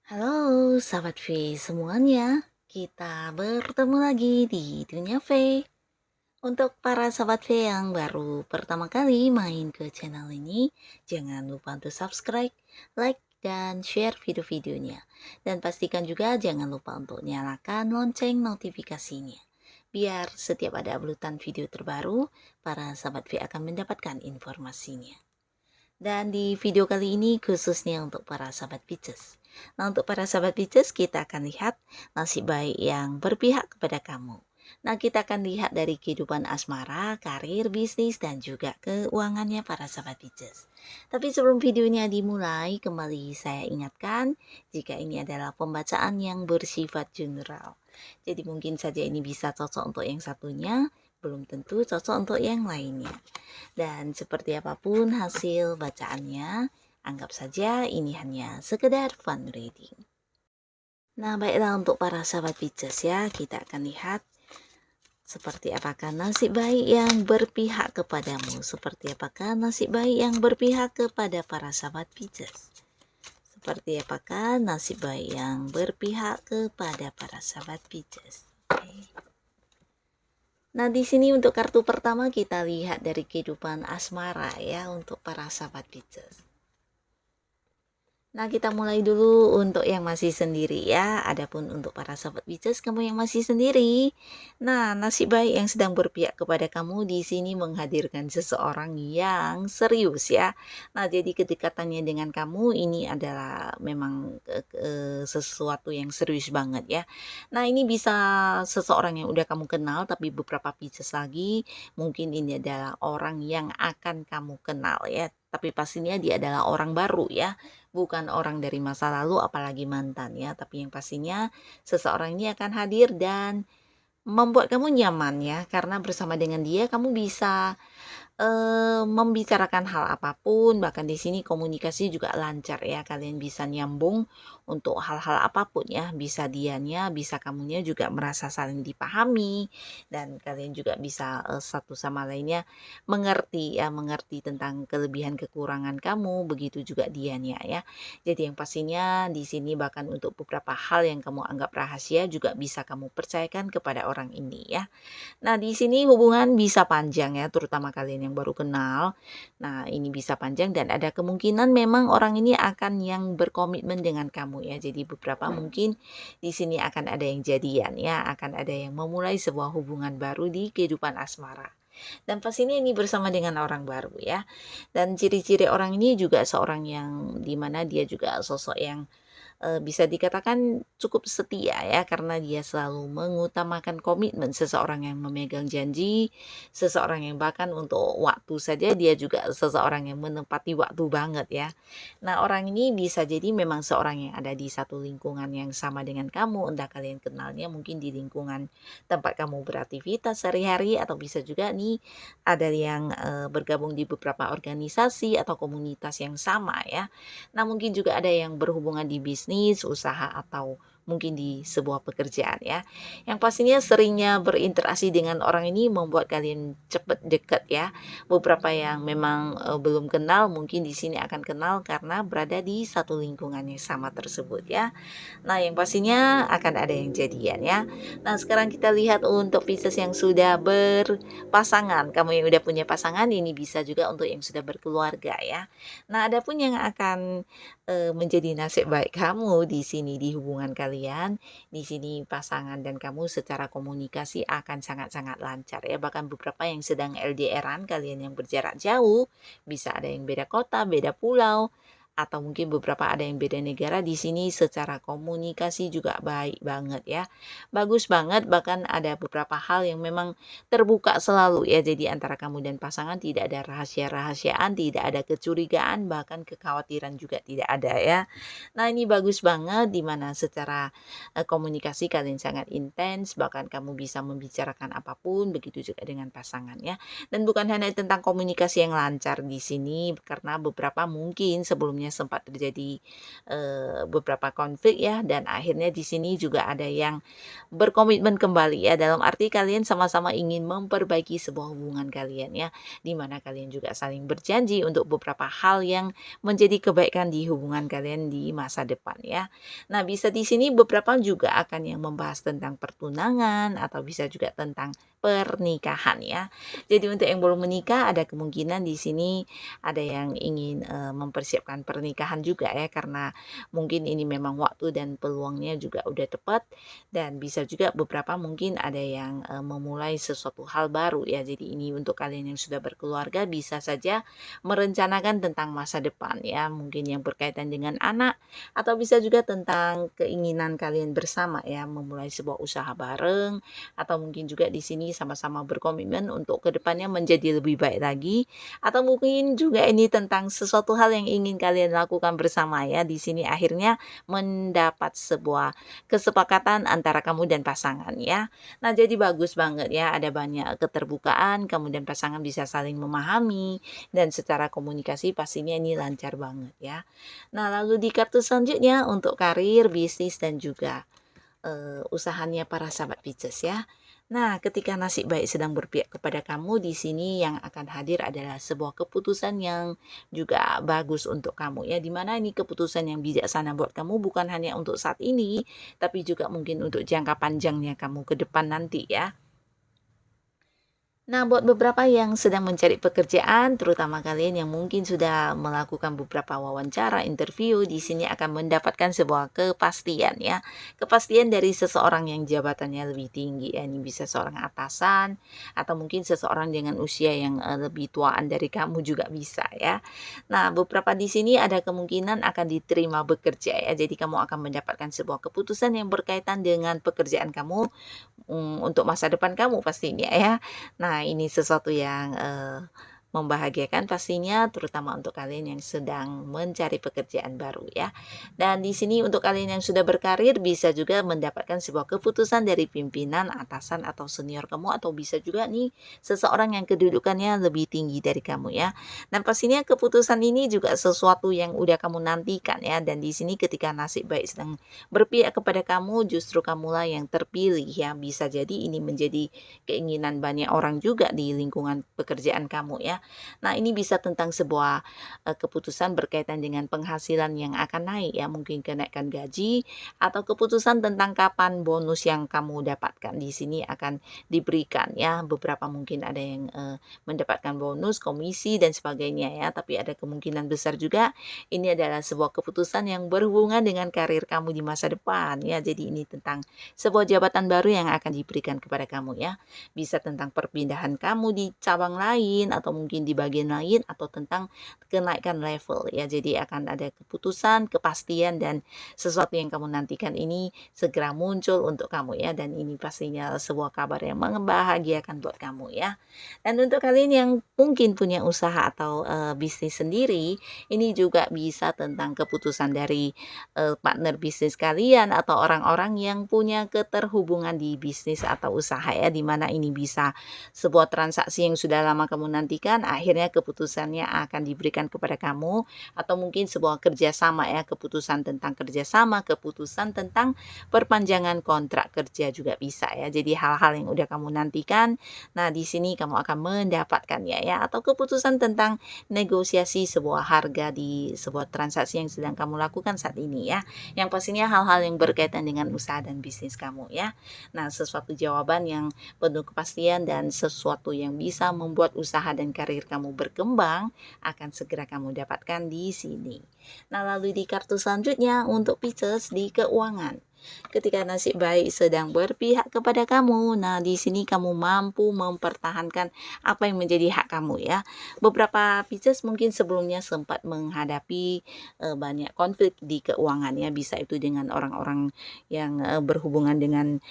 Halo sahabat V semuanya, kita bertemu lagi di Dunia V. Untuk para sahabat V yang baru pertama kali main ke channel ini, jangan lupa untuk subscribe, like, dan share video-videonya. Dan pastikan juga jangan lupa untuk nyalakan lonceng notifikasinya. Biar setiap ada uploadan video terbaru, para sahabat V akan mendapatkan informasinya. Dan di video kali ini khususnya untuk para sahabat Pisces. Nah, untuk para sahabat Pisces kita akan lihat nasib baik yang berpihak kepada kamu. Nah, kita akan lihat dari kehidupan asmara, karir, bisnis, dan juga keuangannya para sahabat Pisces. Tapi sebelum videonya dimulai, kembali saya ingatkan jika ini adalah pembacaan yang bersifat general. Jadi mungkin saja ini bisa cocok untuk yang satunya, belum tentu cocok untuk yang lainnya. Dan seperti apapun hasil bacaannya, anggap saja ini hanya sekedar fun reading. Nah, baiklah untuk para sahabat Pisces ya, kita akan lihat seperti apakah nasib baik yang berpihak kepadamu, seperti apakah nasib baik yang berpihak kepada para sahabat Pisces. Seperti apakah nasib baik yang berpihak kepada para sahabat Pisces. Nah, di sini untuk kartu pertama kita lihat dari kehidupan asmara ya untuk para sahabat Pisces. Nah, kita mulai dulu untuk yang masih sendiri ya. Adapun untuk para sahabat Pisces, kamu yang masih sendiri. Nah, nasib baik yang sedang berpihak kepada kamu di sini menghadirkan seseorang yang serius ya. Nah, jadi kedekatannya dengan kamu ini adalah memang sesuatu yang serius banget ya. Nah, ini bisa seseorang yang udah kamu kenal, tapi beberapa Pisces lagi mungkin ini adalah orang yang akan kamu kenal ya. Tapi pastinya dia adalah orang baru ya, bukan orang dari masa lalu apalagi mantan ya, tapi yang pastinya seseorang ini akan hadir dan membuat kamu nyaman ya, karena bersama dengan dia kamu bisa membicarakan hal apapun, bahkan di sini komunikasi juga lancar ya, kalian bisa nyambung untuk hal-hal apapun ya, bisa dianya, bisa kamunya juga merasa saling dipahami, dan kalian juga bisa satu sama lainnya mengerti ya, mengerti tentang kelebihan kekurangan kamu, begitu juga dianya ya. Jadi yang pastinya di sini bahkan untuk beberapa hal yang kamu anggap rahasia juga bisa kamu percayakan kepada orang ini ya. Nah, di sini hubungan bisa panjang ya, terutama kalian yang baru kenal. Nah, ini bisa panjang dan ada kemungkinan memang orang ini akan yang berkomitmen dengan kamu ya. Jadi beberapa mungkin di sini akan ada yang jadian ya, akan ada yang memulai sebuah hubungan baru di kehidupan asmara. Dan pastinya ini bersama dengan orang baru ya. Dan ciri-ciri orang ini juga seorang yang dimana dia juga sosok yang bisa dikatakan cukup setia ya, karena dia selalu mengutamakan komitmen, seseorang yang memegang janji, seseorang yang bahkan untuk waktu saja dia juga seseorang yang menepati waktu banget ya. Nah, orang ini bisa jadi memang seorang yang ada di satu lingkungan yang sama dengan kamu, entah kalian kenalnya mungkin di lingkungan tempat kamu beraktivitas sehari-hari, atau bisa juga nih ada yang bergabung di beberapa organisasi atau komunitas yang sama ya. Nah, mungkin juga ada yang berhubungan di bisnis, usaha, atau mungkin di sebuah pekerjaan ya. Yang pastinya seringnya berinteraksi dengan orang ini membuat kalian cepat dekat ya. Beberapa yang memang belum kenal mungkin di sini akan kenal karena berada di satu lingkungan yang sama tersebut ya. Nah, yang pastinya akan ada yang jadian ya. Nah, sekarang kita lihat untuk Pisces yang sudah berpasangan. Kamu yang udah punya pasangan ini bisa juga untuk yang sudah berkeluarga ya. Nah, ada pun yang akan menjadi nasib baik kamu di sini di hubungan kalian. Di sini pasangan dan kamu secara komunikasi akan sangat-sangat lancar ya. Bahkan beberapa yang sedang LDRan, kalian yang berjarak jauh, bisa ada yang beda kota, beda pulau, atau mungkin beberapa ada yang beda negara, di sini secara komunikasi juga baik banget ya. Bagus banget, bahkan ada beberapa hal yang memang terbuka selalu ya. Jadi antara kamu dan pasangan tidak ada rahasia-rahasiaan, tidak ada kecurigaan, bahkan kekhawatiran juga tidak ada ya. Nah, ini bagus banget di mana secara komunikasi kalian sangat intens, bahkan kamu bisa membicarakan apapun, begitu juga dengan pasangan ya. Dan bukan hanya tentang komunikasi yang lancar di sini, karena beberapa mungkin sebelumnya sempat terjadi beberapa konflik ya, dan akhirnya di sini juga ada yang berkomitmen kembali ya, dalam arti kalian sama-sama ingin memperbaiki sebuah hubungan kalian ya, di mana kalian juga saling berjanji untuk beberapa hal yang menjadi kebaikan di hubungan kalian di masa depan ya. Nah, bisa di sini beberapa juga akan yang membahas tentang pertunangan atau bisa juga tentang pernikahan ya. Jadi untuk yang belum menikah ada kemungkinan di sini ada yang ingin mempersiapkan pernikahan juga ya, karena mungkin ini memang waktu dan peluangnya juga udah tepat, dan bisa juga beberapa mungkin ada yang memulai sesuatu hal baru ya. Jadi ini untuk kalian yang sudah berkeluarga bisa saja merencanakan tentang masa depan ya, mungkin yang berkaitan dengan anak, atau bisa juga tentang keinginan kalian bersama ya, memulai sebuah usaha bareng, atau mungkin juga di sini sama-sama berkomitmen untuk kedepannya menjadi lebih baik lagi, atau mungkin juga ini tentang sesuatu hal yang ingin kalian lakukan bersama ya. Di sini akhirnya mendapat sebuah kesepakatan antara kamu dan pasangan ya. Nah, jadi bagus banget ya, ada banyak keterbukaan, kamu dan pasangan bisa saling memahami, dan secara komunikasi pastinya ini lancar banget ya. Nah, lalu di kartu selanjutnya untuk karir, bisnis, dan juga usahanya para sahabat Pisces ya. Nah, ketika nasib baik sedang berpihak kepada kamu, di sini yang akan hadir adalah sebuah keputusan yang juga bagus untuk kamu ya. Dimana ini keputusan yang bijaksana buat kamu, bukan hanya untuk saat ini, tapi juga mungkin untuk jangka panjangnya kamu ke depan nanti ya. Nah, buat beberapa yang sedang mencari pekerjaan, terutama kalian yang mungkin sudah melakukan beberapa wawancara, interview, di sini akan mendapatkan sebuah kepastian ya. Kepastian dari seseorang yang jabatannya lebih tinggi ya. Ini bisa seorang atasan atau mungkin seseorang dengan usia yang lebih tuaan dari kamu juga bisa ya. Nah, beberapa di sini ada kemungkinan akan diterima bekerja ya. Jadi kamu akan mendapatkan sebuah keputusan yang berkaitan dengan pekerjaan kamu, untuk masa depan kamu pastinya ya. Nah, ini sesuatu yang membahagiakan pastinya, terutama untuk kalian yang sedang mencari pekerjaan baru ya. Dan di sini untuk kalian yang sudah berkarir bisa juga mendapatkan sebuah keputusan dari pimpinan, atasan, atau senior kamu, atau bisa juga nih seseorang yang kedudukannya lebih tinggi dari kamu ya. Dan pastinya keputusan ini juga sesuatu yang udah kamu nantikan ya, dan di sini ketika nasib baik sedang berpihak kepada kamu, justru kamulah yang terpilih ya. Bisa jadi ini menjadi keinginan banyak orang juga di lingkungan pekerjaan kamu ya. Nah, ini bisa tentang sebuah keputusan berkaitan dengan penghasilan yang akan naik ya, mungkin kenaikan gaji, atau keputusan tentang kapan bonus yang kamu dapatkan di sini akan diberikan ya. Beberapa mungkin ada yang mendapatkan bonus, komisi, dan sebagainya ya, tapi ada kemungkinan besar juga ini adalah sebuah keputusan yang berhubungan dengan karir kamu di masa depan ya. Jadi ini tentang sebuah jabatan baru yang akan diberikan kepada kamu ya. Bisa tentang perpindahan kamu di cabang lain, atau mungkin di bagian lain, atau tentang kenaikan level ya. Jadi akan ada keputusan, kepastian, dan sesuatu yang kamu nantikan ini segera muncul untuk kamu ya, dan ini pastinya sebuah kabar yang membahagiakan buat kamu ya. Dan untuk kalian yang mungkin punya usaha atau bisnis sendiri, ini juga bisa tentang keputusan dari partner bisnis kalian atau orang-orang yang punya keterhubungan di bisnis atau usaha ya, di mana ini bisa sebuah transaksi yang sudah lama kamu nantikan, akhirnya keputusannya akan diberikan kepada kamu, atau mungkin sebuah kerjasama ya, keputusan tentang kerjasama, keputusan tentang perpanjangan kontrak kerja juga bisa ya. Jadi hal-hal yang udah kamu nantikan, nah di sini kamu akan mendapatkannya ya, atau keputusan tentang negosiasi sebuah harga di sebuah transaksi yang sedang kamu lakukan saat ini ya. Yang pastinya hal-hal yang berkaitan dengan usaha dan bisnis kamu ya. Nah, sesuatu jawaban yang penuh kepastian dan sesuatu yang bisa membuat usaha dan karir kamu berkembang akan segera kamu dapatkan di sini. Nah, lalu di kartu selanjutnya untuk Pisces di keuangan. Ketika nasib baik sedang berpihak kepada kamu, nah di sini kamu mampu mempertahankan apa yang menjadi hak kamu ya. Beberapa Pisces mungkin sebelumnya sempat menghadapi banyak konflik di keuangannya, bisa itu dengan orang-orang yang berhubungan dengan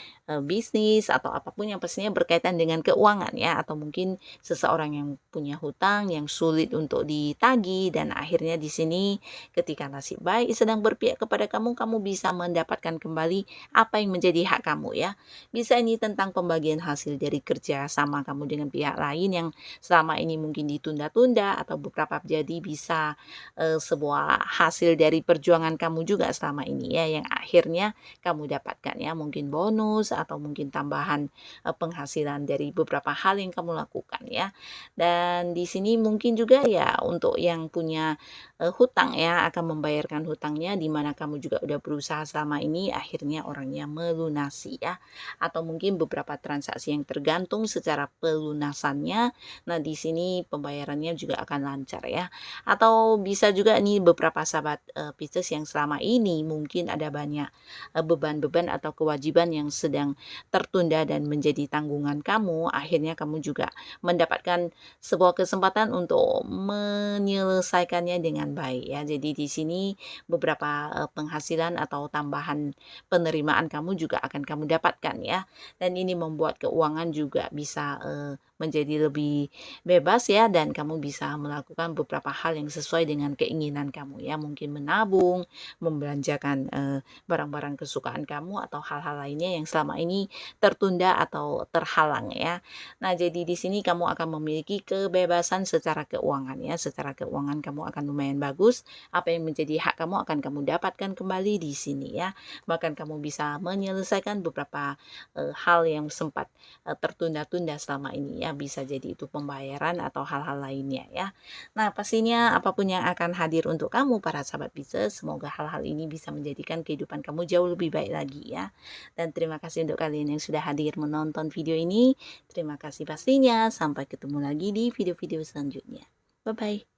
bisnis atau apapun yang pastinya berkaitan dengan keuangan ya, atau mungkin seseorang yang punya hutang yang sulit untuk ditagih, dan akhirnya di sini ketika nasib baik sedang berpihak kepada kamu, kamu bisa mendapatkan kembali apa yang menjadi hak kamu ya. Bisa ini tentang pembagian hasil dari kerja sama kamu dengan pihak lain yang selama ini mungkin ditunda-tunda, atau beberapa jadi bisa sebuah hasil dari perjuangan kamu juga selama ini ya, yang akhirnya kamu dapatkan ya, mungkin bonus atau mungkin tambahan penghasilan dari beberapa hal yang kamu lakukan ya. Dan di sini mungkin juga ya untuk yang punya hutang ya, akan membayarkan hutangnya, di mana kamu juga udah berusaha selama ini, akhirnya orangnya melunasi ya. Atau mungkin beberapa transaksi yang tergantung secara pelunasannya, nah di sini pembayarannya juga akan lancar ya. Atau bisa juga nih beberapa sahabat Pisces yang selama ini mungkin ada banyak beban-beban atau kewajiban yang sedang tertunda dan menjadi tanggungan kamu, akhirnya kamu juga mendapatkan sebuah kesempatan untuk menyelesaikannya dengan baik ya. Jadi di sini beberapa penghasilan atau tambahan penerimaan kamu juga akan kamu dapatkan ya. Dan ini membuat keuangan juga bisa menjadi lebih bebas ya, dan kamu bisa melakukan beberapa hal yang sesuai dengan keinginan kamu ya. Mungkin menabung, membelanjakan barang-barang kesukaan kamu, atau hal-hal lainnya yang selama ini tertunda atau terhalang ya. Nah, jadi di sini kamu akan memiliki kebebasan secara keuangan ya. Secara keuangan kamu akan lumayan bagus. Apa yang menjadi hak kamu akan kamu dapatkan kembali di sini ya. Bahkan kamu bisa menyelesaikan beberapa hal yang sempat tertunda-tunda selama ini ya. Bisa jadi itu pembayaran atau hal-hal lainnya ya. Nah, pastinya apapun yang akan hadir untuk kamu para sahabat Pisces, semoga hal-hal ini bisa menjadikan kehidupan kamu jauh lebih baik lagi ya. Dan terima kasih untuk kalian yang sudah hadir menonton video ini. Terima kasih pastinya. Sampai ketemu lagi di video-video selanjutnya. Bye-bye.